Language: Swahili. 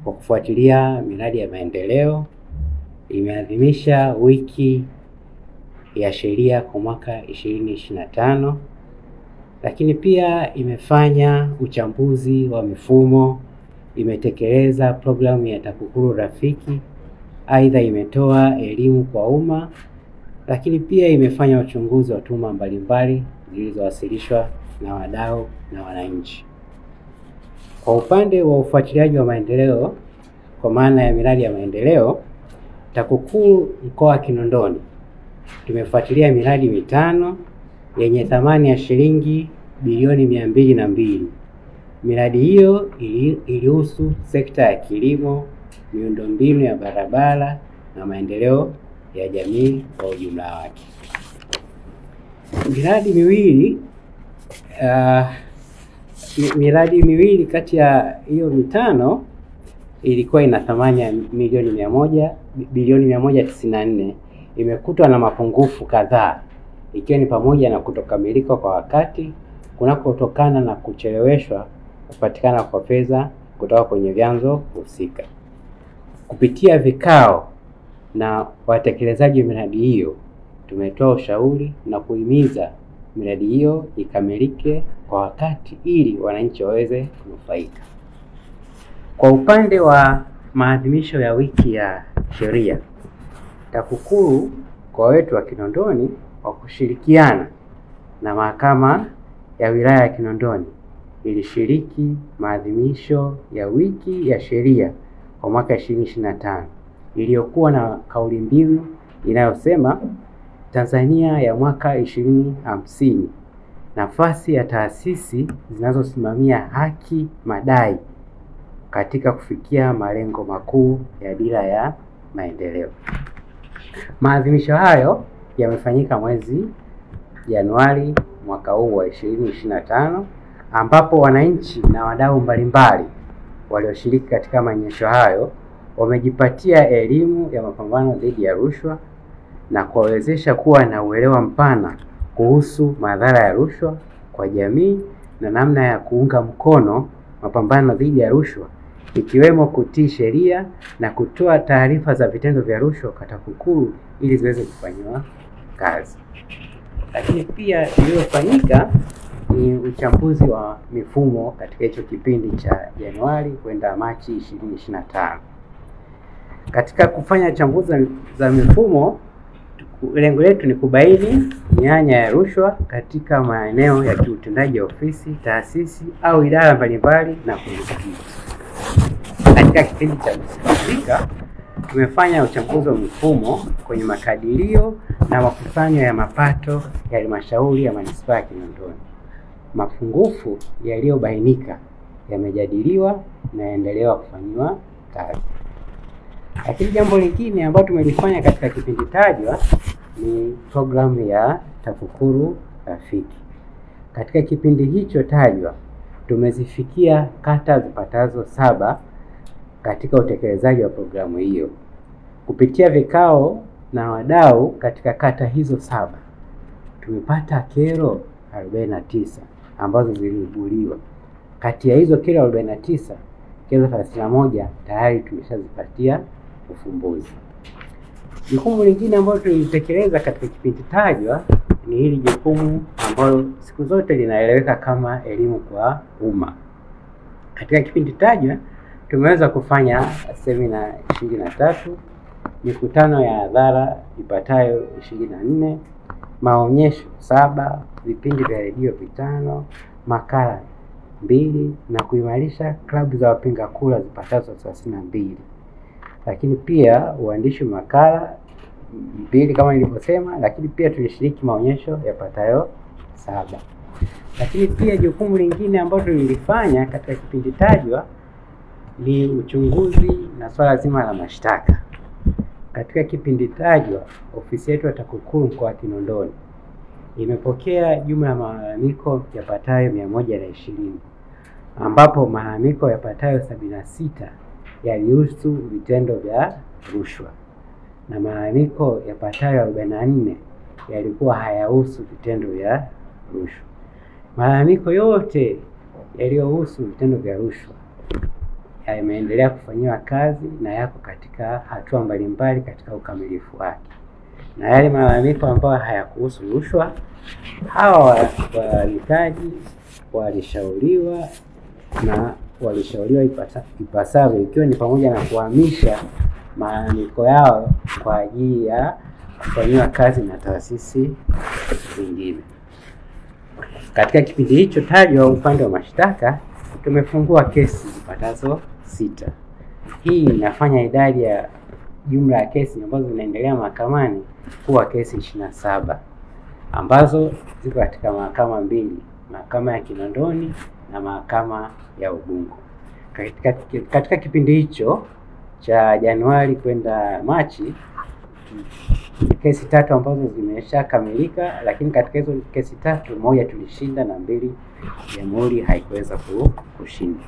kwa kufuatilia miradi ya maendeleo imeadhimisha wiki ya sheria kwa mwaka 2025, lakini pia imefanya uchambuzi wa mifumo, imetekeleza programu ya TAKUKURU Rafiki, aidha imetoa elimu kwa umma, lakini pia imefanya uchunguzi wa tuhuma mbalimbali zilizowasilishwa na wadau na wananchi. Kwa upande wa ufuatiliaji wa maendeleo kwa maana ya miradi ya maendeleo, TAKUKURU mkoa wa Kinondoni tumefuatilia miradi 5 yenye thamani ya shilingi bilioni 202. Miradi hiyo ilihusu sekta ya kilimo, miundombinu ya barabara na maendeleo ya jamii kwa ujumla wake. Miradi miwili kati ya hiyo 5 ilikuwa ina thamani ya bilioni 194, imekutwa na mapungufu kadhaa, ikiwa ni pamoja na kutokamilika kwa wakati kunakotokana na kucheleweshwa kupatikana kwa fedha kutoka kwenye vyanzo husika. Kupitia vikao na watekelezaji miradi hiyo, tumetoa ushauri na kuhimiza miradi hiyo ikamilike kwa wakati ili wananchi waweze kunufaika. Kwa upande wa maadhimisho ya wiki ya sheria, TAKUKURU mkoa wetu wa Kinondoni kwa kushirikiana na mahakama ya wilaya ya Kinondoni ilishiriki maadhimisho ya wiki ya sheria kwa mwaka 2025 iliyokuwa na kauli mbiu inayosema Tanzania ya mwaka 2050, nafasi ya taasisi zinazosimamia haki madai katika kufikia malengo makuu ya dira ya maendeleo. Maadhimisho hayo yamefanyika mwezi Januari mwaka huu wa 2025, ambapo wananchi na wadau mbalimbali walioshiriki katika maonyesho hayo wamejipatia elimu ya mapambano dhidi ya rushwa na kuwawezesha kuwa na uelewa mpana kuhusu madhara ya rushwa kwa jamii na namna ya kuunga mkono mapambano dhidi ya rushwa, ikiwemo kutii sheria na kutoa taarifa za vitendo vya rushwa kwa TAKUKURU ili ziweze kufanywa kazi. Lakini pia iliyofanyika ni uchambuzi wa mifumo katika hicho kipindi cha Januari kwenda Machi 2025. Katika kufanya chambuzi za mifumo, lengo letu ni kubaini mianya ya rushwa katika maeneo ya kiutendaji ya ofisi, taasisi au idara mbalimbali na kudhibiti. Katika kipindi cha kusifika, tumefanya uchambuzi wa mifumo kwenye makadirio na makusanyo ya mapato ya halmashauri ya manispaa ya Kinondoni. Mapungufu yaliyobainika yamejadiliwa na yaendelewa kufanywa kazi. Lakini jambo lingine ambalo tumelifanya katika kipindi tajwa ni programu ya TAKUKURU Rafiki. Katika kipindi hicho tajwa tumezifikia kata zipatazo 7 katika utekelezaji wa programu hiyo. Kupitia vikao na wadau katika kata hizo 7, tumepata kero 49 ambazo ziliibuliwa. Kati ya hizo kero 49, kero 31 tayari tumeshazipatia ufumbuzi. Jukumu lingine ambalo tulitekeleza katika kipindi tajwa ni hili jukumu ambalo siku zote linaeleweka kama elimu kwa umma. Katika kipindi tajwa tumeweza kufanya semina 23, mikutano ya hadhara ipatayo 24, maonyesho 7, vipindi vya redio 5, makala 2 na kuimarisha klabu za wapinga kura zipatazo 32. Lakini pia uandishi makala 2 kama nilivyosema, lakini pia tulishiriki maonyesho yapatayo 7. Lakini pia jukumu lingine ambalo tulilifanya katika kipindi tajwa ni uchunguzi na swala zima la mashtaka. Katika kipindi tajwa, ofisi yetu ya TAKUKURU mkoa wa Kinondoni imepokea jumla ya malalamiko yapatayo 120, ambapo malalamiko yapatayo 76 yalihusu vitendo vya rushwa na malalamiko yapatayo 44 yalikuwa hayahusu vitendo vya rushwa. Malalamiko yote yaliyohusu vitendo vya rushwa yameendelea kufanyiwa kazi na yako katika hatua mbalimbali katika ukamilifu wake. Na yale malalamiko ambayo hayakuhusu rushwa, hawa wahitaji walishauriwa na walishauriwa ipasavyo, ikiwa ni pamoja na kuhamisha malalamiko yao kwa ajili ya kufanyiwa kazi na taasisi zingine. Katika kipindi hicho tajwa, upande wa mashtaka tumefungua kesi zipatazo 6. Hii inafanya idadi ya jumla ya kesi ambazo zinaendelea mahakamani kuwa kesi 27, ambazo ziko katika mahakama mbili, mahakama ya Kinondoni na mahakama ya Ubungo. Katika kipindi hicho cha Januari kwenda Machi, kesi 3 ambazo zimeshakamilika, lakini katika hizo kesi 3, 1 tulishinda na 2 jamhuri haikuweza kushinda.